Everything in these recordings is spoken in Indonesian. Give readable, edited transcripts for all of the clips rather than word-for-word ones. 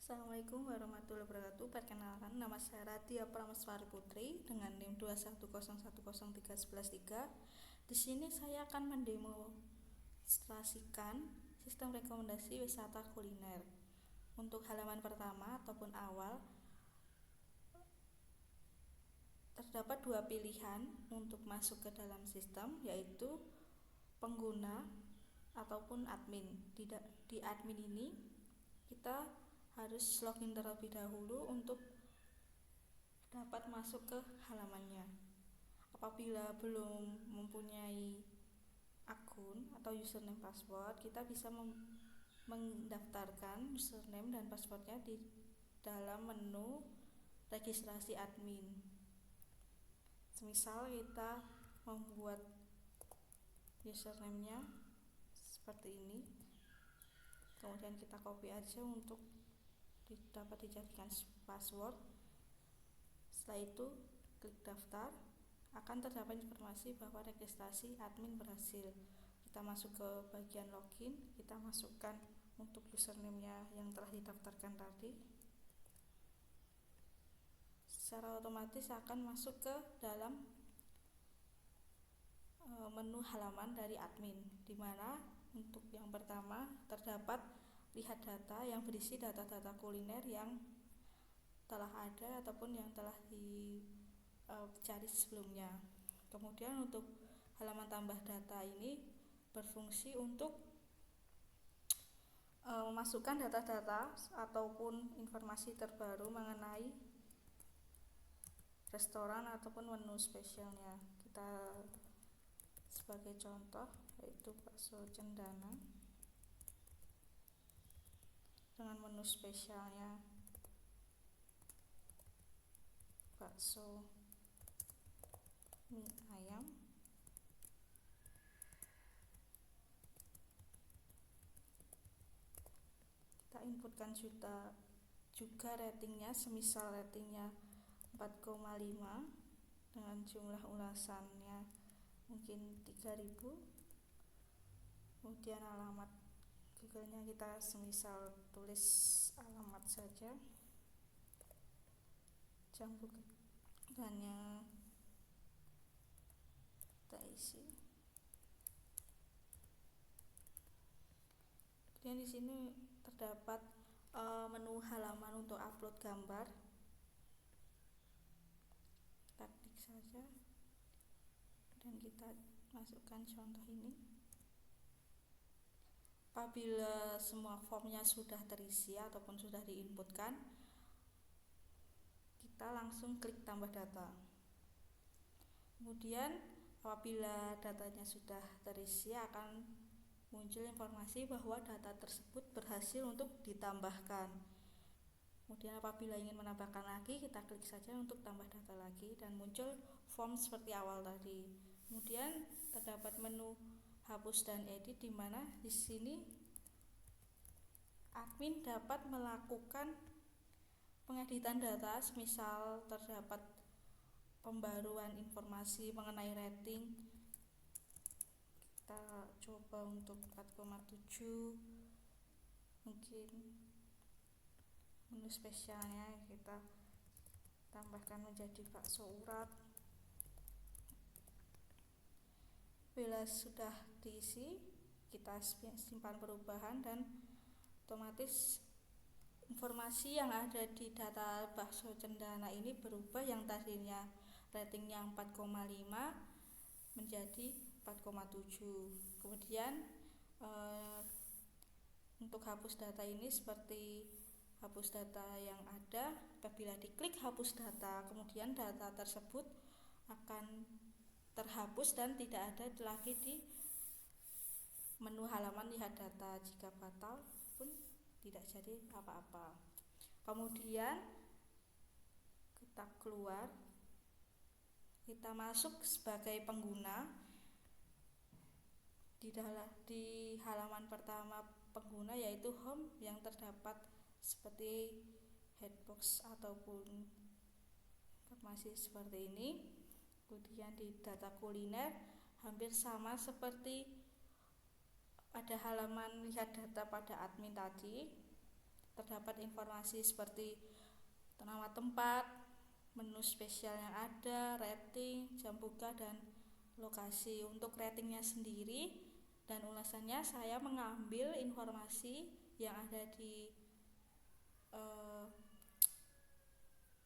Assalamualaikum warahmatullahi wabarakatuh. Perkenalkan, nama saya Radia Prameswari Putri dengan NIM 21001031113. Di sini saya akan mendemonstrasikan sistem rekomendasi wisata kuliner. Untuk halaman pertama ataupun awal, terdapat dua pilihan untuk masuk ke dalam sistem, yaitu pengguna ataupun admin. Di admin ini kita harus login terlebih dahulu untuk dapat masuk ke halamannya. Apabila belum mempunyai akun atau username password, kita bisa mendaftarkan username dan passwordnya di dalam menu registrasi admin. Semisal kita membuat username-nya seperti ini, kemudian kita copy aja untuk dapat dijadikan password. Setelah itu klik daftar, akan terdapat informasi bahwa registrasi admin berhasil. Kita masuk ke bagian login, kita masukkan untuk username-nya yang telah didaftarkan tadi. Secara otomatis akan masuk ke dalam menu halaman dari admin, di mana untuk yang pertama terdapat lihat data yang berisi data-data kuliner yang telah ada ataupun yang telah dicari sebelumnya. Kemudian untuk halaman tambah data ini berfungsi untuk memasukkan data-data ataupun informasi terbaru mengenai restoran ataupun menu spesialnya. Kita sebagai contoh yaitu bakso cendana dengan menu spesialnya bakso mie ayam. Kita inputkan juga ratingnya, semisal ratingnya 4,5 dengan jumlah ulasannya mungkin 3000. Kemudian alamat Google-nya kita semisal tulis alamat saja. Jam bukannya kita isi. Kemudian di sini terdapat menu halaman untuk upload gambar. Kita klik saja dan kita masukkan contoh ini. Apabila semua formnya sudah terisi ataupun sudah diinputkan, kita langsung klik tambah data. Kemudian apabila datanya sudah terisi, akan muncul informasi bahwa data tersebut berhasil untuk ditambahkan. Kemudian apabila ingin menambahkan lagi, kita klik saja untuk tambah data lagi dan muncul form seperti awal tadi. Kemudian terdapat menu hapus dan edit, di mana di sini admin dapat melakukan pengeditan data, misal terdapat pembaruan informasi mengenai rating. Kita coba untuk 4,7, mungkin menu spesialnya kita tambahkan menjadi bakso urat. Bila sudah diisi, kita simpan perubahan dan otomatis informasi yang ada di data bakso cendana ini berubah, yang tadinya ratingnya 4,5 menjadi 4,7. Kemudian untuk hapus data ini seperti hapus data yang ada. Apabila diklik hapus data, kemudian data tersebut akan terhapus dan tidak ada lagi di menu halaman lihat data. Jika batal pun tidak jadi apa-apa. Kemudian kita keluar, kita masuk sebagai pengguna. Di halaman pertama pengguna yaitu home, yang terdapat seperti headbox ataupun informasi seperti ini. Kemudian di data kuliner hampir sama seperti pada halaman lihat data pada admin tadi. terdapat informasi seperti nama tempat, menu spesial yang ada, rating, jam buka, dan lokasi. Untuk ratingnya sendiri dan ulasannya, saya mengambil informasi yang ada di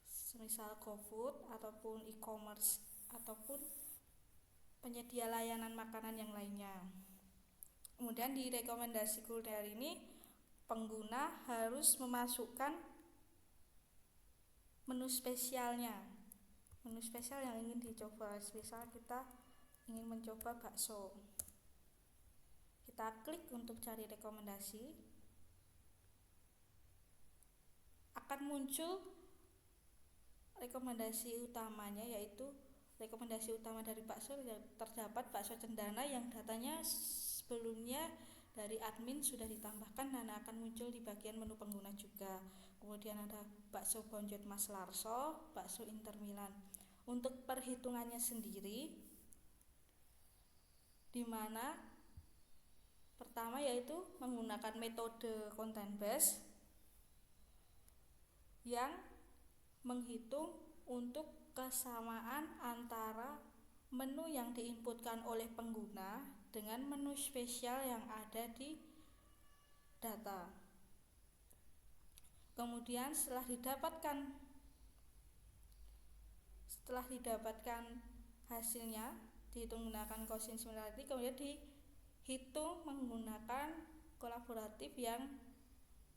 semisal GoFood ataupun e-commerce ataupun penyedia layanan makanan yang lainnya. Kemudian di rekomendasi kuliner ini pengguna harus memasukkan menu spesialnya, menu spesial yang ingin dicoba. Misal kita ingin mencoba bakso, kita klik untuk cari rekomendasi, akan muncul rekomendasi utamanya, yaitu rekomendasi utama dari bakso terdapat bakso cendana yang datanya sebelumnya dari admin sudah ditambahkan dan akan muncul di bagian menu pengguna juga. Kemudian ada bakso Bonjot Mas Larso, bakso Inter Milan. Untuk perhitungannya sendiri, di mana pertama yaitu menggunakan metode content based yang menghitung untuk kesamaan antara menu yang diinputkan oleh pengguna dengan menu spesial yang ada di data. Kemudian setelah didapatkan hasilnya, dihitung menggunakan Gaussian similarity, kemudian dihitung menggunakan kolaboratif yang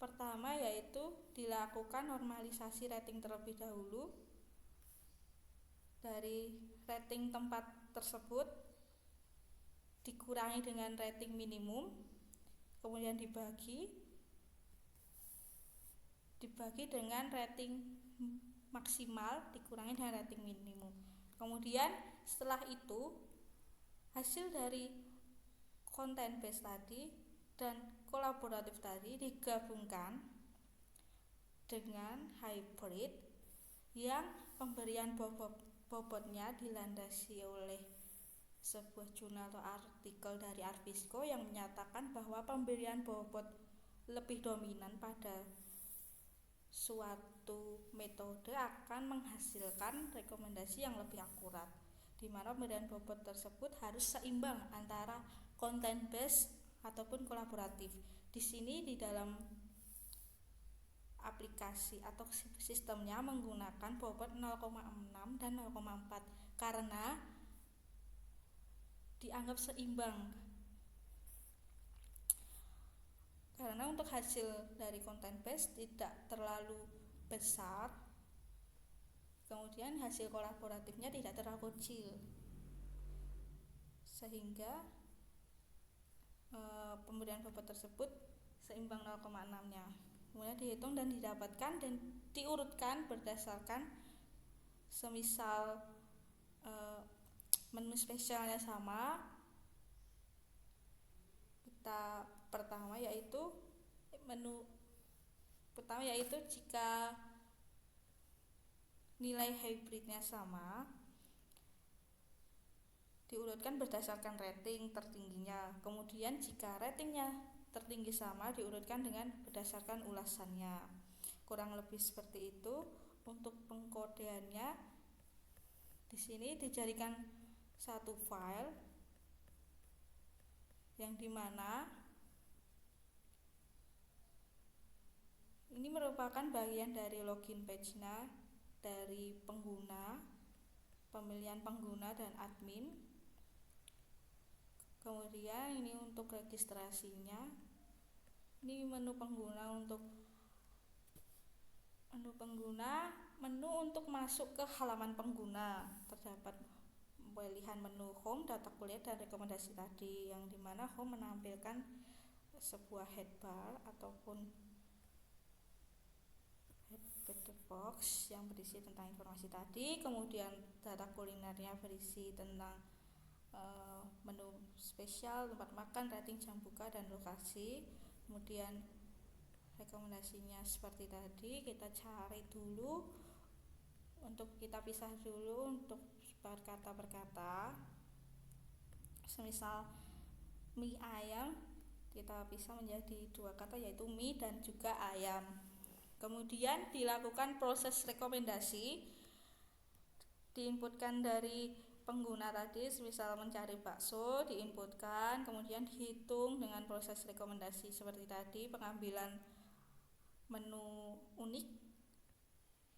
pertama, yaitu dilakukan normalisasi rating terlebih dahulu. Dari rating tempat tersebut dikurangi dengan rating minimum, kemudian dibagi dengan rating maksimal dikurangi dengan rating minimum. Kemudian setelah itu hasil dari content based tadi dan kolaboratif tadi digabungkan dengan hybrid yang pemberian bobotnya dilandasi oleh sebuah jurnal atau artikel dari Arvisco yang menyatakan bahwa pemberian bobot lebih dominan pada suatu metode akan menghasilkan rekomendasi yang lebih akurat, di mana pemberian bobot tersebut harus seimbang antara content based ataupun kolaboratif. Di sini di dalam aplikasi atau sistemnya menggunakan bobot 0,6 dan 0,4 karena dianggap seimbang. Karena untuk hasil dari content based tidak terlalu besar, kemudian hasil kolaboratifnya tidak terlalu kecil, sehingga pemberian bobot tersebut seimbang 0,6-nya. Kemudian dihitung dan didapatkan dan diurutkan berdasarkan semisal menu spesialnya sama. Kita pertama yaitu jika nilai hybridnya sama, diurutkan berdasarkan rating tertingginya. Kemudian jika ratingnya tertinggi sama, diurutkan dengan berdasarkan ulasannya. Kurang lebih seperti itu. Untuk pengkodeannya di sini dijadikan satu file yang dimana ini merupakan bagian dari login page-nya dari pengguna, pemilihan pengguna dan admin. Kemudian ini untuk registrasinya, ini menu pengguna menu untuk masuk ke halaman pengguna, terdapat pilihan menu home, data kuliah, dan rekomendasi tadi, yang dimana home menampilkan sebuah headbar ataupun header box yang berisi tentang informasi tadi. Kemudian data kulinernya berisi tentang menu spesial, tempat makan, rating, jam buka, dan lokasi. Kemudian rekomendasinya seperti tadi, kita cari dulu, kita pisah dulu untuk berkata per kata. Semisal mie ayam kita pisah menjadi dua kata, yaitu mie dan juga ayam. Kemudian dilakukan proses rekomendasi, diinputkan dari pengguna tadi, misal mencari bakso, diinputkan, kemudian dihitung dengan proses rekomendasi seperti tadi, pengambilan menu unik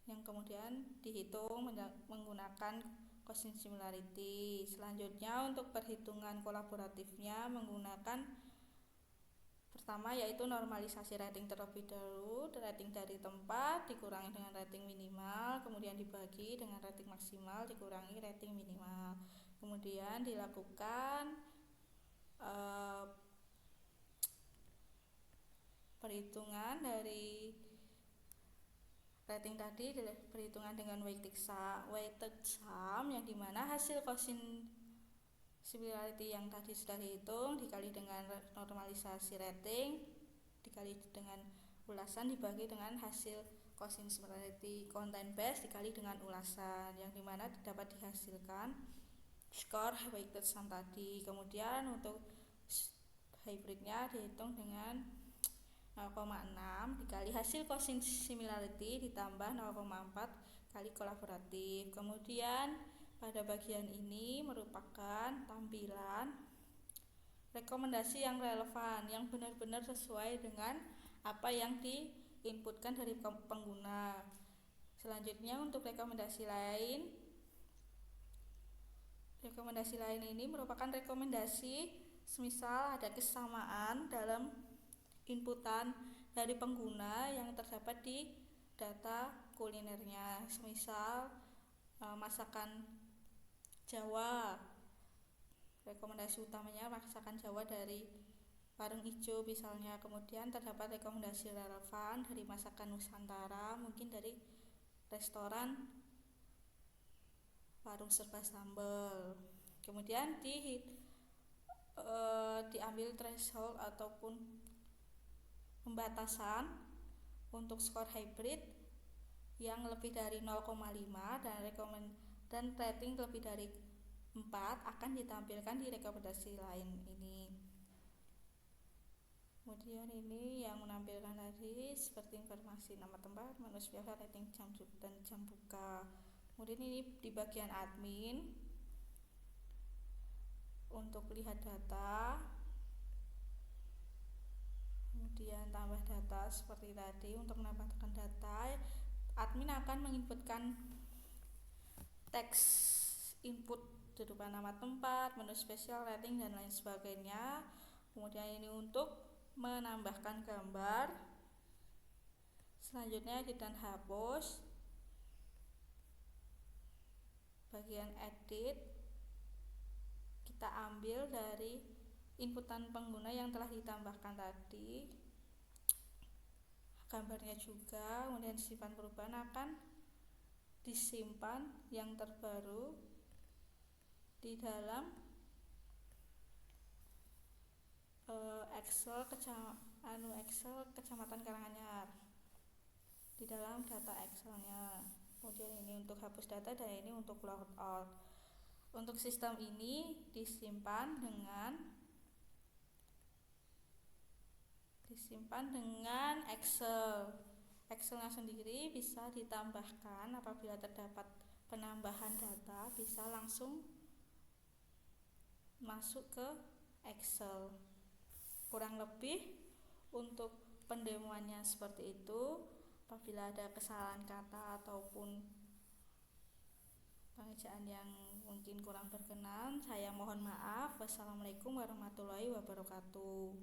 yang kemudian dihitung menggunakan quotient similarity. Selanjutnya untuk perhitungan kolaboratifnya menggunakan pertama yaitu normalisasi rating terlebih dahulu, rating dari tempat dikurangi dengan rating minimal, kemudian dibagi dengan rating maksimal dikurangi rating minimal. Kemudian dilakukan perhitungan dari rating tadi, perhitungan dengan weighted sum yang dimana hasil quotient similarity yang tadi sudah dihitung dikali dengan normalisasi rating dikali dengan ulasan dibagi dengan hasil quotient similarity content base dikali dengan ulasan, yang dimana dapat dihasilkan skor weighted sum tadi. Kemudian untuk hybridnya dihitung dengan 0,6 dikali hasil quotient similarity ditambah 0,4 kali kolaboratif. Kemudian pada bagian ini merupakan tampilan rekomendasi yang relevan, yang benar-benar sesuai dengan apa yang diinputkan dari pengguna. Selanjutnya untuk rekomendasi lain ini merupakan rekomendasi semisal ada kesamaan dalam inputan dari pengguna yang terdapat di data kulinernya, semisal masakan Jawa, rekomendasi utamanya masakan Jawa dari Warung Ijo misalnya, kemudian terdapat rekomendasi relevan dari masakan Nusantara, mungkin dari restoran Warung Serba Sambal. Kemudian diambil threshold ataupun pembatasan untuk skor hybrid yang lebih dari 0,5 dan rating lebih dari 4 akan ditampilkan di rekomendasi lain ini. Kemudian ini yang menampilkan tadi seperti informasi nama tempat, menu spesial, rating jam dan jam buka. Kemudian ini di bagian admin untuk lihat data, kemudian tambah data seperti tadi. Untuk menambahkan data, admin akan menginputkan teks input berupa nama tempat, menu spesial, rating dan lain sebagainya. Kemudian ini untuk menambahkan gambar. Selanjutnya edit dan hapus. Bagian edit kita ambil dari inputan pengguna yang telah ditambahkan tadi, gambarnya juga, kemudian simpan perubahan akan disimpan yang terbaru di dalam Excel Kecamatan Karanganyar, di dalam data Excelnya. Kemudian ini untuk hapus data dan ini untuk logout. Untuk sistem ini disimpan dengan Excelnya sendiri bisa ditambahkan apabila terdapat penambahan data, bisa langsung masuk ke Excel. Kurang lebih untuk pendemoannya seperti itu. Apabila ada kesalahan kata ataupun pengejaan yang mungkin kurang berkenan, saya mohon maaf. Wassalamualaikum warahmatullahi wabarakatuh.